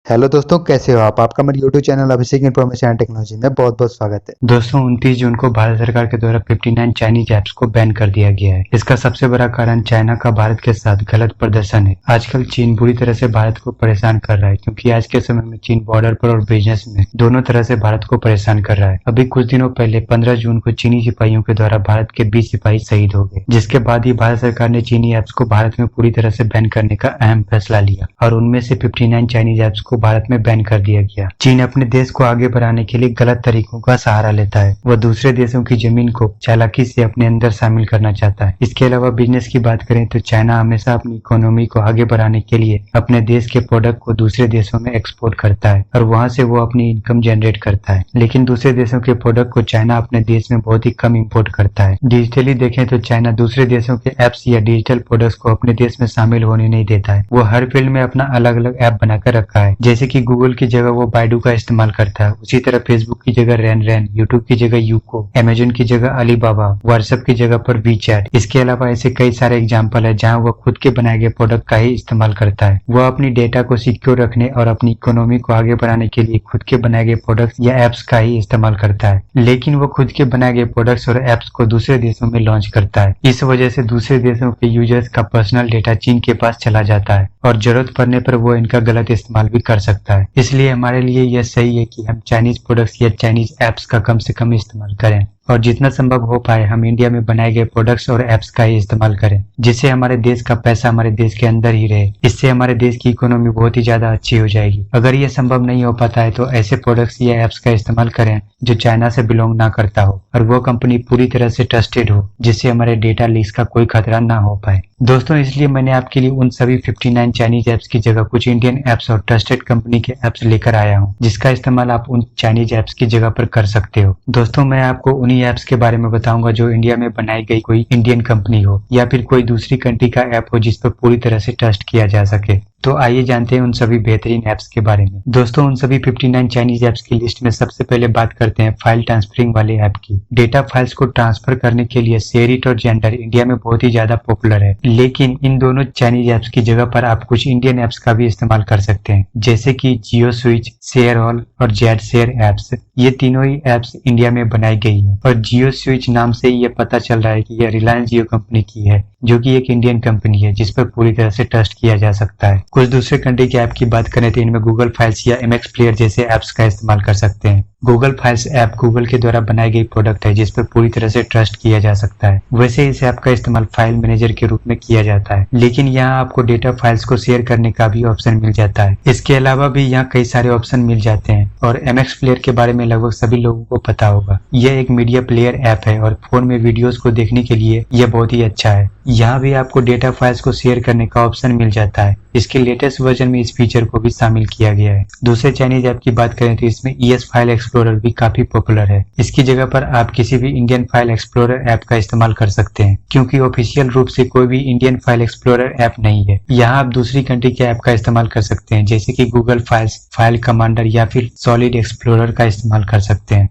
Hello दोस्तों, कैसे हो आप? आपका मेरे YouTube channel Abhishek information and technology में बहुत बहुत स्वागत है। दोस्तों 29 जून को भारत सरकार के द्वारा 59 चाइनीज ऐप्स को बैन कर दिया गया है। इसका सबसे बड़ा कारण चाइना का भारत के साथ गलत प्रदर्शन है। आजकल चीन बुरी तरह से भारत को परेशान कर रहा है, क्योंकि आज के समय में चीन बॉर्डर पर और बिजनेस में दोनों तरह से भारत को परेशान कर रहा है। अभी कुछ दिनों पहले 15 जून को चीनी सिपाहियों के द्वारा भारत के 20 सिपाही शहीद हो गए, जिसके बाद ही भारत सरकार ने चीनी ऐप्स को भारत में पूरी तरह से बैन करने का अहम फैसला लिया और उनमें से 59 चाइनीज ऐप्स को भारत में बैन कर दिया गया। चीन अपने देश को आगे बढ़ाने के लिए गलत तरीकों का सहारा लेता है। वह दूसरे देशों की जमीन को चालाकी से अपने अंदर शामिल करना चाहता है। इसके अलावा बिजनेस की बात करें तो चाइना हमेशा अपनी इकोनॉमी को आगे बढ़ाने के लिए अपने देश के प्रोडक्ट को दूसरे देशों में एक्सपोर्ट करता है और वहां से वो अपनी इनकम जनरेट करता है। लेकिन दूसरे देशों के प्रोडक्ट को चाइना अपने देश में बहुत ही कम इम्पोर्ट करता है। डिजिटली देखें तो चाइना दूसरे देशों के एप्स या डिजिटल प्रोडक्ट्स को अपने देश में शामिल होने नहीं देता है। वो हर फील्ड में अपना अलग अलग ऐप बनाकर रखा है। जैसे कि गूगल की जगह वो बाइडू का इस्तेमाल करता है, उसी तरह फेसबुक की जगह रैन, यूट्यूब की जगह यूको, अमेजन की जगह अलीबाबा, व्हाट्सएप की जगह पर वीचैट। इसके अलावा ऐसे कई सारे एग्जाम्पल है जहां वह खुद के बनाए गए प्रोडक्ट का ही इस्तेमाल करता है। वह अपनी डेटा को सिक्योर रखने और अपनी इकोनॉमी को आगे बढ़ाने के लिए खुद के बनाए गए प्रोडक्ट्स या एप्स का ही इस्तेमाल करता है। लेकिन वो खुद के बनाए गए प्रोडक्ट्स और एप्स को दूसरे देशों में लॉन्च करता है। इस वजह से दूसरे देशों के यूजर्स का पर्सनल डेटा चीन के पास चला जाता है और जरूरत पड़ने पर वो इनका गलत इस्तेमाल भी कर सकता है। इसलिए हमारे लिए यह सही है कि हम चाइनीज प्रोडक्ट्स या चाइनीज ऐप्स का कम से कम इस्तेमाल करें और जितना संभव हो पाए हम इंडिया में बनाए गए प्रोडक्ट्स और ऐप्स का ही इस्तेमाल करें, जिससे हमारे देश का पैसा हमारे देश के अंदर ही रहे। इससे हमारे देश की इकोनॉमी बहुत ही ज्यादा अच्छी हो जाएगी। अगर ये संभव नहीं हो पाता है तो ऐसे प्रोडक्ट्स या ऐप्स का इस्तेमाल करें जो चाइना से बिलोंग ना करता हो और वो कंपनी पूरी तरह से ट्रस्टेड हो, जिससे हमारे डेटा लीक्स का कोई खतरा ना हो पाए। दोस्तों, इसलिए मैंने आपके लिए उन सभी 59 चाइनीज ऐप्स की जगह कुछ इंडियन ऐप्स और ट्रस्टेड कंपनी के ऐप्स लेकर आया हूँ, जिसका इस्तेमाल आप उन चाइनीज ऐप्स की जगह पर कर सकते हो। दोस्तों, मैं आपको उन्हीं ऐप्स के बारे में बताऊंगा जो इंडिया में बनाई गई कोई इंडियन कंपनी हो या फिर कोई दूसरी कंट्री का ऐप हो जिस पर पूरी तरह से ट्रस्ट किया जा सके। तो आइए जानते हैं उन सभी बेहतरीन ऐप्स के बारे में। दोस्तों, उन सभी 59 चाइनीज ऐप्स की लिस्ट में सबसे पहले बात करते हैं फाइल ट्रांसफरिंग वाले ऐप की। डेटा फाइल्स को ट्रांसफर करने के लिए शेयरिट और जेंडर इंडिया में बहुत ही ज्यादा पॉपुलर है, लेकिन इन दोनों चाइनीज ऐप्स की जगह पर आप कुछ इंडियन ऐप्स का भी इस्तेमाल कर सकते हैं, जैसे कि जियो स्विच, शेयर ऑल और जेड शेयर ऐप्स। ये तीनों ही ऐप्स इंडिया में बनाई गई है और जियो स्विच नाम से ही ये पता चल रहा है कि यह रिलायंस जियो कंपनी की है, जो कि एक इंडियन कंपनी है जिस पर पूरी तरह से ट्रस्ट किया जा सकता है। कुछ दूसरे कंट्री के ऐप की बात करें तो इनमें गूगल फाइल्स या एमएक्स प्लेयर जैसे ऐप्स का इस्तेमाल कर सकते हैं। गूगल फाइल्स ऐप गूगल के द्वारा बनाई गई प्रोडक्ट है जिस पर पूरी तरह से ट्रस्ट किया जा सकता है। वैसे इस ऐप का इस्तेमाल फाइल मैनेजर के रूप में किया जाता है, लेकिन यहाँ आपको डेटा फाइल्स को शेयर करने का भी ऑप्शन मिल जाता है। इसके अलावा भी यहाँ कई सारे ऑप्शन मिल जाते हैं और एमएक्स प्लेयर के बारे में लगभग सभी लोगों को पता होगा। यह एक मीडिया प्लेयर ऐप है और फोन में वीडियोस को देखने के लिए यह बहुत ही अच्छा है। यहाँ भी आपको डेटा फाइल्स को शेयर करने का ऑप्शन मिल जाता है। इसके लेटेस्ट वर्जन में इस फीचर को भी शामिल किया गया है। दूसरे चाइनीज ऐप की बात करें तो इसमें ईएस फाइल एक्सप्लोरर भी काफी पॉपुलर है। इसकी जगह पर आप किसी भी इंडियन फाइल एक्सप्लोरर ऐप का इस्तेमाल कर सकते हैं, क्योंकि ऑफिशियल रूप से कोई भी इंडियन फाइल एक्सप्लोरर ऐप नहीं है। यहाँ आप दूसरी कंट्री के ऐप का इस्तेमाल कर सकते हैं, जैसे कि गूगल फाइल्स, फाइल कमांडर या फिर सॉलिड एक्सप्लोरर का इस्तेमाल कर सकते हैं।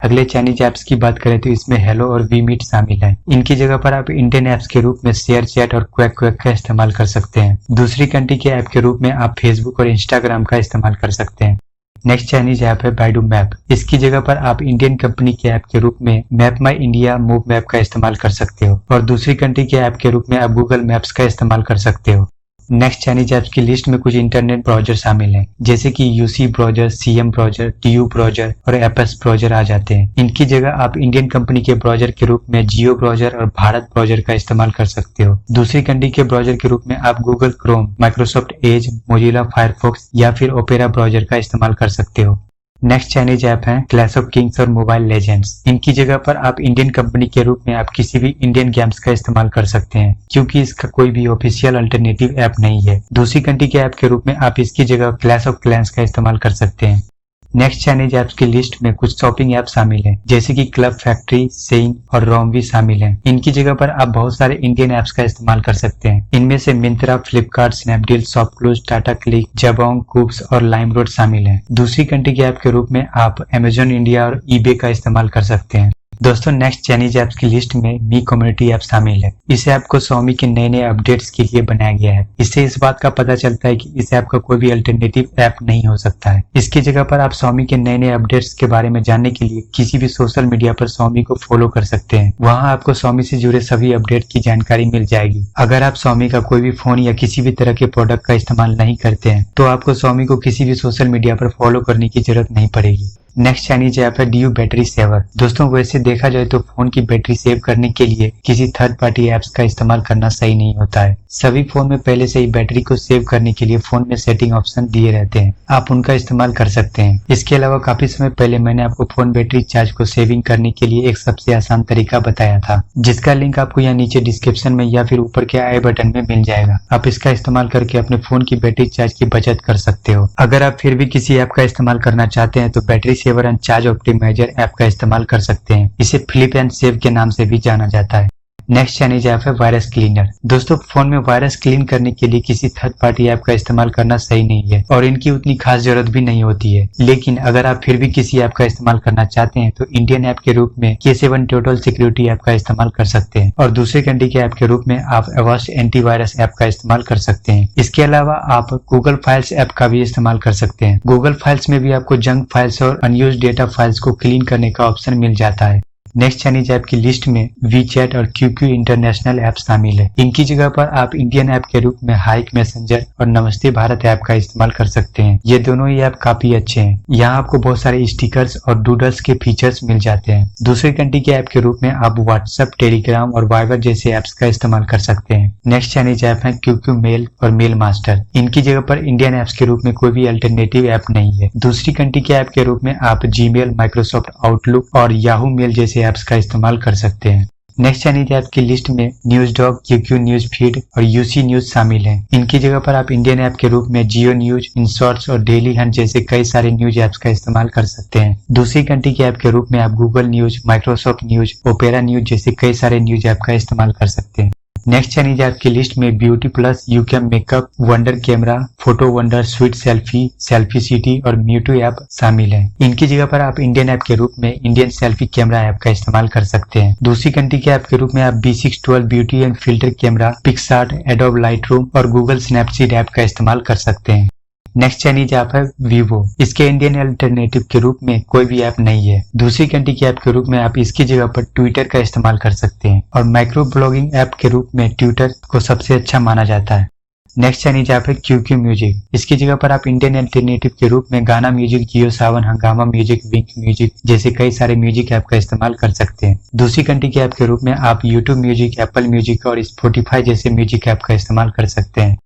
अगले चाइनीज ऐप्स की बात करें तो इसमें हेलो और वी मीट शामिल है। इनकी जगह पर आप इंडियन ऐप्स के रूप में शेयर चैट और क्वैक का इस्तेमाल कर सकते हैं। दूसरी कंट्री के ऐप के रूप में आप फेसबुक और इंस्टाग्राम का इस्तेमाल कर सकते हैं। नेक्स्ट चाइनीज ऐप है बाइडू मैप। इसकी जगह पर आप इंडियन कंपनी के ऐप के रूप में मैप माई इंडिया मूव मैप का इस्तेमाल कर सकते हो और दूसरी कंट्री के ऐप के रूप में आप गूगल मैप्स का इस्तेमाल कर सकते हो। नेक्स्ट चाइनीज ऐप्स की लिस्ट में कुछ इंटरनेट ब्राउजर शामिल हैं, जैसे कि UC browser, CM browser, TU browser और एपस ब्राउजर आ जाते हैं। इनकी जगह आप इंडियन कंपनी के ब्राउजर के रूप में जियो ब्राउजर और भारत ब्राउजर का इस्तेमाल कर सकते हो। दूसरी कंट्री के ब्राउजर के रूप में आप Google Chrome, Microsoft Edge, Mozilla Firefox या फिर ओपेरा ब्राउजर का इस्तेमाल कर सकते हो। नेक्स्ट चाइनीज ऐप है क्लैश ऑफ किंग्स और मोबाइल लेजेंड्स। इनकी जगह पर आप इंडियन कंपनी के रूप में आप किसी भी इंडियन गेम्स का इस्तेमाल कर सकते हैं, क्योंकि इसका कोई भी ऑफिशियल अल्टरनेटिव ऐप नहीं है। दूसरी कंट्री के ऐप के रूप में आप इसकी जगह क्लैश ऑफ क्लैंस का इस्तेमाल कर सकते हैं। नेक्स्ट चाइनीज ऐप्स की लिस्ट में कुछ शॉपिंग ऐप शामिल हैं, जैसे कि क्लब फैक्ट्री, सेइन और रोम भी शामिल हैं। इनकी जगह पर आप बहुत सारे इंडियन ऐप्स का इस्तेमाल कर सकते हैं। इनमें से Myntra, Flipkart, Snapdeal, ShopClues, Tata click, Jabong, Koovs और लाइमरोड शामिल हैं। दूसरी कंट्री के ऐप के रूप में आप अमेजन इंडिया और ईबे का इस्तेमाल कर सकते हैं। दोस्तों नेक्स्ट चाइनीज ऐप्स की लिस्ट में मी कम्युनिटी ऐप शामिल है। इस ऐप को Xiaomi के नए नए अपडेट्स के लिए बनाया गया है। इससे इस बात का पता चलता है कि इस ऐप का कोई भी अल्टरनेटिव ऐप नहीं हो सकता है। इसकी जगह पर आप Xiaomi के नए नए अपडेट्स के बारे में जानने के लिए किसी भी सोशल मीडिया पर Xiaomi को फॉलो कर सकते हैं। वहां आपको Xiaomi से जुड़े सभी अपडेट की जानकारी मिल जाएगी। अगर आप Xiaomi का कोई भी फोन या किसी भी तरह के प्रोडक्ट का इस्तेमाल नहीं करते हैं तो आपको Xiaomi को किसी भी सोशल मीडिया पर फॉलो करने की जरूरत नहीं पड़ेगी। नेक्स्ट चाइनीज ऐप है DU बैटरी सेवर। दोस्तों वैसे देखा जाए तो फोन की बैटरी सेव करने के लिए किसी थर्ड पार्टी ऐप्स का इस्तेमाल करना सही नहीं होता है। सभी फोन में पहले से ही बैटरी को सेव करने के लिए फोन में सेटिंग ऑप्शन दिए रहते हैं, आप उनका इस्तेमाल कर सकते हैं। इसके अलावा काफी समय पहले मैंने आपको फोन बैटरी चार्ज को सेविंग करने के लिए एक सबसे आसान तरीका बताया था, जिसका लिंक आपको यहाँ नीचे डिस्क्रिप्शन में या फिर ऊपर के आई बटन में मिल जाएगा। आप इसका इस्तेमाल करके अपने फोन की बैटरी चार्ज की बचत कर सकते हो। अगर आप फिर भी किसी ऐप का इस्तेमाल करना चाहते हैं तो battery saver and charge optimiser app का इस्तेमाल कर सकते हैं। इसे फ्लिप एंड सेव के नाम से भी जाना जाता है। नेक्स्ट चाइनीज ऐप है वायरस क्लीनर। दोस्तों फोन में वायरस क्लीन करने के लिए किसी थर्ड पार्टी ऐप का इस्तेमाल करना सही नहीं है और इनकी उतनी खास जरूरत भी नहीं होती है। लेकिन अगर आप फिर भी किसी ऐप का इस्तेमाल करना चाहते हैं तो इंडियन ऐप के रूप में K7 टोटल सिक्योरिटी ऐप का इस्तेमाल कर सकते हैं और दूसरे कंट्री के ऐप के रूप में आप Avast एंटीवायरस ऐप का इस्तेमाल कर सकते हैं। इसके अलावा आप गूगल फाइल्स ऐप का भी इस्तेमाल कर सकते हैं। गूगल फाइल्स में भी आपको जंक फाइल्स और अनयूज्ड डेटा फाइल्स को क्लीन करने का ऑप्शन मिल जाता है। नेक्स्ट चाइनीज ऐप की लिस्ट में WeChat और QQ इंटरनेशनल ऐप शामिल है। इनकी जगह पर आप इंडियन ऐप के रूप में हाइक मैसेंजर और नमस्ते भारत ऐप का इस्तेमाल कर सकते हैं। ये दोनों ही ऐप काफी अच्छे हैं। यहाँ आपको बहुत सारे स्टिकर्स और डूडल्स के फीचर्स मिल जाते हैं। दूसरे कंट्री के ऐप के रूप में आप व्हाट्सएप, टेलीग्राम और वाइबर जैसे ऐप्स का इस्तेमाल कर सकते हैं। नेक्स्ट चाइनीज ऐप है QQ मेल और मेल मास्टर। इनकी जगह पर इंडियन ऐप्स के रूप में कोई भी अल्टरनेटिव ऐप नहीं है। दूसरी कंट्री के ऐप के रूप में आप Gmail, माइक्रोसॉफ्ट आउटलुक और Yahoo मेल जैसे ऐप्स का इस्तेमाल कर सकते हैं। नेक्स्ट चाइनीज ऐप की लिस्ट में न्यूज़डॉग, QQ न्यूज फीड और UC न्यूज शामिल हैं। इनकी जगह पर आप इंडियन ऐप के रूप में जियो न्यूज, इनशॉर्ट्स और डेली हंट जैसे कई सारे न्यूज ऐप्स का इस्तेमाल कर सकते हैं। दूसरी कंट्री के ऐप के रूप में आप Google news, Microsoft news, opera news जैसे कई सारे न्यूज ऐप का इस्तेमाल कर सकते हैं। नेक्स्ट चाइनीज ऐप की लिस्ट में Beauty Plus, YouCam Makeup, Wonder Camera, Photo Wonder, Sweet Selfie, Selfie City और म्यूटू ऐप शामिल हैं। इनकी जगह पर आप इंडियन ऐप के रूप में इंडियन सेल्फी कैमरा ऐप का इस्तेमाल कर सकते हैं। दूसरी कंट्री के ऐप के रूप में आप B612 beauty and filter camera, PicsArt, adobe Lightroom और गूगल स्नैपसीड ऐप का इस्तेमाल कर सकते हैं। नेक्स्ट चाइनीज ऐप है वीवो। इसके इंडियन अल्टरनेटिव के रूप में कोई भी ऐप नहीं है। दूसरी कंट्री के ऐप के रूप में आप इसकी जगह पर ट्विटर का इस्तेमाल कर सकते हैं और माइक्रो ब्लॉगिंग ऐप के रूप में ट्विटर को सबसे अच्छा माना जाता है। नेक्स्ट चाइनीज ऐप है QQ म्यूजिक। इसकी जगह पर आप इंडियन अल्टरनेटिव के रूप में गाना म्यूजिक, जियो सावन, हंगामा म्यूजिक, विंक म्यूजिक जैसे कई सारे म्यूजिक ऐप का इस्तेमाल कर सकते हैं। दूसरी कंट्री के ऐप के रूप में आप यूट्यूब म्यूजिक, एप्पल म्यूजिक और स्पॉटिफाई जैसे म्यूजिक ऐप का इस्तेमाल कर सकते हैं।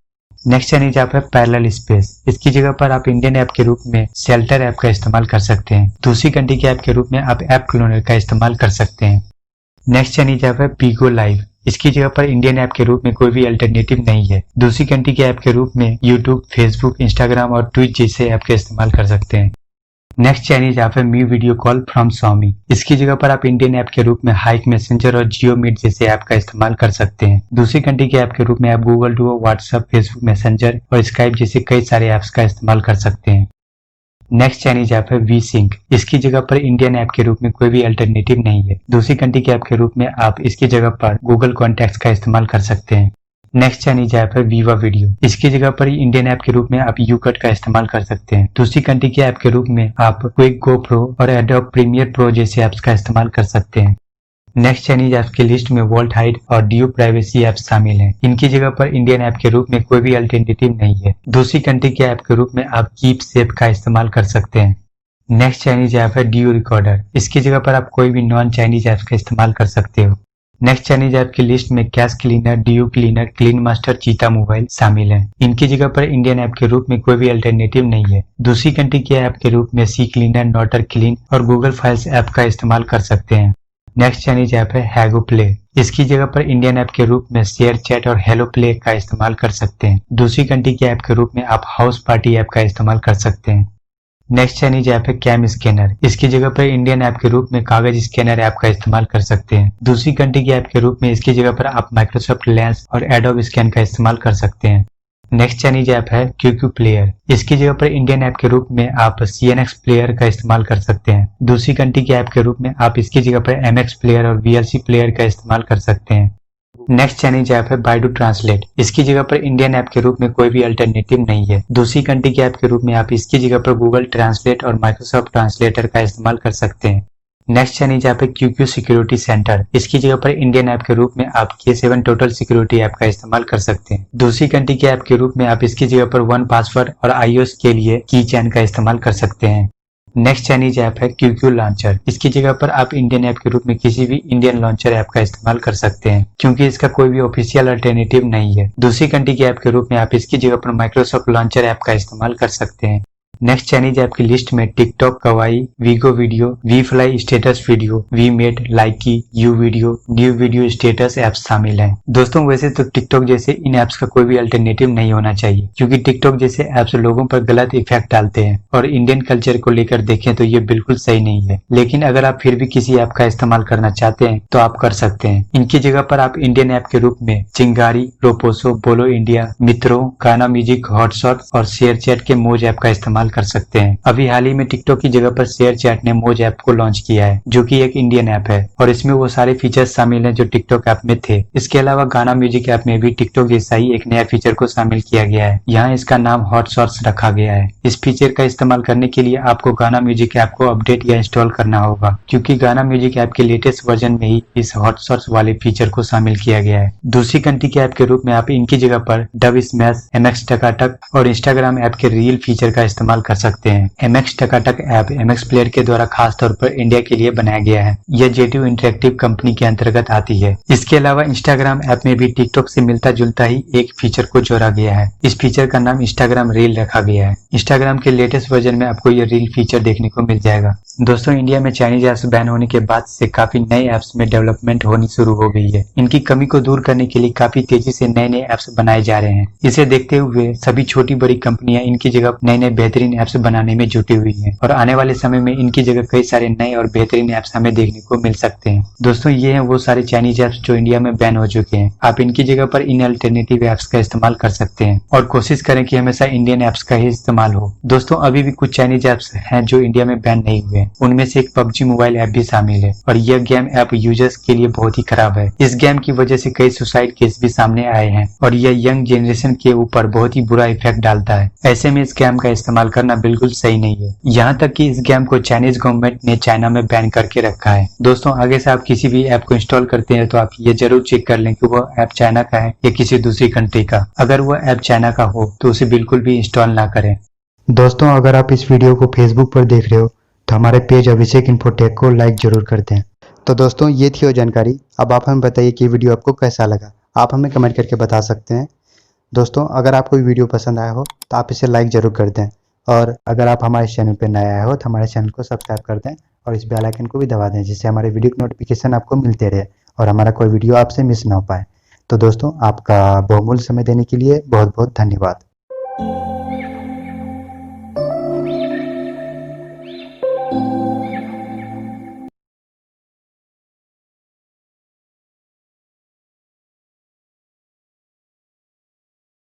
नेक्स्ट चाइनीज ऐप है पैरेलल स्पेस। इसकी जगह पर आप इंडियन ऐप के रूप में शेल्टर ऐप का इस्तेमाल कर सकते हैं। दूसरी कंट्री के ऐप के रूप में आप ऐप क्लोनर का इस्तेमाल कर सकते हैं। नेक्स्ट चाइनीज ऐप है पीगो लाइव। इसकी जगह पर इंडियन ऐप के रूप में कोई भी अल्टरनेटिव नहीं है। दूसरी कंट्री के ऐप के रूप में यूट्यूब, फेसबुक, इंस्टाग्राम और ट्विच जैसे ऐप का इस्तेमाल कर सकते हैं। नेक्स्ट चाइनीज ऐप है मी वीडियो कॉल फ्रॉम Xiaomi। इसकी जगह पर आप इंडियन ऐप के रूप में हाइक मैसेंजर और जियो मीट जैसे ऐप का इस्तेमाल कर सकते हैं। दूसरी कंट्री के ऐप के रूप में आप Google Duo, WhatsApp, Facebook messenger और स्काइप जैसे कई सारे ऐप्स का इस्तेमाल कर सकते हैं। नेक्स्ट चाइनीज ऐप है VSync। इसकी जगह पर इंडियन ऐप के रूप में कोई भी अल्टरनेटिव नहीं है। दूसरी कंट्री के ऐप के रूप में आप इसकी जगह पर गूगल कॉन्टैक्ट्स का इस्तेमाल कर सकते हैं। नेक्स्ट चाइनीज ऐप है विवा वीडियो। इसकी जगह पर इंडियन ऐप के रूप में आप यूकट का इस्तेमाल कर सकते हैं। दूसरी कंट्री के ऐप के रूप में आप क्विक गो प्रो और एडोब प्रीमियर प्रो जैसे ऐप्स का इस्तेमाल कर सकते हैं। नेक्स्ट चाइनीज ऐप की लिस्ट में वॉल्ट हाइड और DU प्राइवेसी ऐप्स शामिल हैं। इनकी जगह पर इंडियन ऐप के रूप में कोई भी अल्टरनेटिव नहीं है। दूसरी कंट्री के ऐप के रूप में आप कीप सेफ का इस्तेमाल कर सकते हैं। नेक्स्ट चाइनीज ऐप है DU रिकॉर्डर। इसकी जगह पर आप कोई भी नॉन चाइनीज ऐप्स का इस्तेमाल कर सकते हो। नेक्स्ट चाइनीज ऐप की लिस्ट में cash cleaner, DU cleaner, clean master, चीता मोबाइल शामिल हैं। इनकी जगह पर इंडियन ऐप के रूप में कोई भी अल्टरनेटिव नहीं है। दूसरी कंट्री के ऐप के रूप में सी क्लीनर, नोटर क्लीन और गूगल फाइल्स ऐप का इस्तेमाल कर सकते हैं। नेक्स्ट चाइनीज ऐप है हैगो प्ले। इसकी जगह पर इंडियन ऐप के रूप में शेयर चैट और हेलो प्ले का इस्तेमाल कर सकते हैं। दूसरी कंट्री के ऐप के रूप में आप हाउस पार्टी ऐप का इस्तेमाल कर सकते हैं। नेक्स्ट चाइनीज ऐप है कैम स्कैनर। इसकी जगह पर इंडियन ऐप के रूप में कागज स्कैनर ऐप का इस्तेमाल कर सकते हैं। दूसरी कंट्री के ऐप के रूप में इसकी जगह पर आप माइक्रोसॉफ्ट लेंस और एडोब स्कैन का इस्तेमाल कर सकते हैं। नेक्स्ट चाइनीज ऐप है QQ प्लेयर। इसकी जगह पर इंडियन ऐप के रूप में आप CNX प्लेयर का इस्तेमाल कर सकते हैं। दूसरी कंट्री के ऐप के रूप में आप इसकी जगह पर MX प्लेयर और VLC प्लेयर का इस्तेमाल कर सकते हैं। नेक्स्ट चाइनीज ऐप है बाइडू ट्रांसलेट। इसकी जगह पर इंडियन ऐप के रूप में कोई भी अल्टरनेटिव नहीं है। दूसरी कंट्री के ऐप के रूप में आप इसकी जगह पर गूगल ट्रांसलेट और माइक्रोसॉफ्ट ट्रांसलेटर का इस्तेमाल कर सकते हैं। नेक्स्ट चाइनीज ऐप है QQ सिक्योरिटी सेंटर। इसकी जगह पर इंडियन ऐप के रूप में आप K7 टोटल सिक्योरिटी ऐप का इस्तेमाल कर सकते हैं। दूसरी कंट्री के ऐप के रूप में आप इसकी जगह पर 1Password और iOS के लिए कीचैन का इस्तेमाल कर सकते हैं। नेक्स्ट चाइनीज ऐप है QQ लॉन्चर। इसकी जगह पर आप इंडियन ऐप के रूप में किसी भी इंडियन लॉन्चर ऐप का इस्तेमाल कर सकते हैं, क्योंकि इसका कोई भी ऑफिशियल अल्टरनेटिव नहीं है। दूसरी कंट्री के ऐप के रूप में आप इसकी जगह पर माइक्रोसॉफ्ट लॉन्चर ऐप का इस्तेमाल कर सकते हैं। नेक्स्ट चाइनीज ऐप की लिस्ट में TikTok, Kwai, Vigo Video, VFly Status Video, VMate, Likee, U Video, New Video Status apps शामिल हैं। दोस्तों वैसे तो टिकटॉक जैसे इन ऐप्स का कोई भी अल्टरनेटिव नहीं होना चाहिए, क्योंकि टिकटॉक जैसे ऐप्स लोगों पर गलत इफेक्ट डालते हैं और इंडियन कल्चर को लेकर देखें तो ये बिल्कुल सही नहीं है। लेकिन अगर आप फिर भी किसी ऐप का इस्तेमाल करना चाहते हैं तो आप कर सकते हैं। इनकी जगह पर आप इंडियन ऐप के रूप में चिंगारी, रोपोसो, बोलो इंडिया, मित्रों, गाना म्यूजिक, हॉटशॉट और शेयर चैट के मोज ऐप का इस्तेमाल कर सकते हैं। अभी हाल ही में टिकटॉक की जगह पर शेयर चैट ने मोज ऐप को लॉन्च किया है, जो कि एक इंडियन ऐप है और इसमें वो सारे फीचर्स शामिल हैं जो टिकटॉक ऐप में थे। इसके अलावा गाना म्यूजिक ऐप में भी टिकटॉक जैसा ही एक नया फीचर को शामिल किया गया है। यहाँ इसका नाम हॉटशॉट्स रखा गया है। इस फीचर का इस्तेमाल करने के लिए आपको गाना म्यूजिक ऐप को अपडेट या इंस्टॉल करना होगा, क्योंकि गाना म्यूजिक ऐप के लेटेस्ट वर्जन में ही इस हॉटशॉट्स वाले फीचर को शामिल किया गया है। दूसरी कंट्री के ऐप के रूप में आप इनकी जगह पर डब स्मैश, MX टकाटक और इंस्टाग्राम ऐप के रील फीचर का इस्तेमाल कर सकते हैं। MX टकाटक ऐप MX प्लेयर के द्वारा खास तौर पर इंडिया के लिए बनाया गया है। यह जेटिव इंटरेक्टिव कंपनी के अंतर्गत आती है। इसके अलावा इंस्टाग्राम ऐप में भी टिकटॉक से मिलता जुलता ही एक फीचर को जोड़ा गया है। इस फीचर का नाम इंस्टाग्राम रील रखा गया है। इंस्टाग्राम के लेटेस्ट वर्जन में आपको यह रील फीचर देखने को मिल जाएगा। दोस्तों इंडिया में चाइनीज ऐप्स बैन होने के बाद से काफी नए ऐप्स में डेवलपमेंट होनी शुरू हो गई है। इनकी कमी को दूर करने के लिए काफी तेजी से नए नए ऐप्स बनाए जा रहे हैं। इसे देखते हुए सभी छोटी बड़ी कंपनियां इनकी जगह नए नए बेहतरीन ऐप्स बनाने में जुटी हुई हैं और आने वाले समय में इनकी जगह कई सारे नए और बेहतरीन ऐप्स हमें देखने को मिल सकते हैं। दोस्तों ये हैं वो सारे चाइनीज ऐप्स जो इंडिया में बैन हो चुके हैं। आप इनकी जगह पर इन अल्टरनेटिव ऐप्स का इस्तेमाल कर सकते हैं और कोशिश करें कि हमेशा इंडियन ऐप्स का ही इस्तेमाल हो। दोस्तों अभी भी कुछ चाइनीज ऐप्स हैं जो इंडिया में बैन नहीं हुए। उनमें से एक PUBG मोबाइल ऐप भी शामिल है और यह गेम ऐप यूजर्स के लिए बहुत ही खराब है। इस गेम की वजह से कई सुसाइड केस भी सामने आए हैं और यह यंग जनरेशन के ऊपर बहुत ही बुरा इफेक्ट डालता है। ऐसे में इस गेम का इस्तेमाल करना बिल्कुल सही नहीं है। यहाँ तक कि इस गेम को चाइनीज गवर्नमेंट ने चाइना में बैन करके रखा है। दोस्तों आगे से आप किसी भी ऐप को इंस्टॉल करते हैं तो आप ये जरूर चेक कर लें कि वो ऐप चाइना का है या किसी दूसरी कंट्री का। अगर वो ऐप चाइना का हो तो उसे बिल्कुल भी इंस्टॉल ना करें। दोस्तों अगर आप इस वीडियो को फेसबुक पर देख रहे हो तो हमारे पेज अभिषेक इन्फोटेक को लाइक जरूर कर दें। तो दोस्तों ये थी वो जानकारी। अब आप हमें बताइए कि वीडियो आपको कैसा लगा। आप हमें कमेंट करके बता सकते हैं। दोस्तों अगर आपको वीडियो पसंद आया हो तो आप इसे लाइक जरूर कर दें और अगर आप हमारे चैनल पर नए आए हो तो हमारे चैनल को सब्सक्राइब कर दें और इस बेल आइकन को भी दबा दें, जिससे हमारे वीडियो की नोटिफिकेशन आपको मिलते रहे और हमारा कोई वीडियो आपसे मिस ना हो पाए। तो दोस्तों आपका बहुमूल्य समय देने के लिए बहुत बहुत धन्यवाद।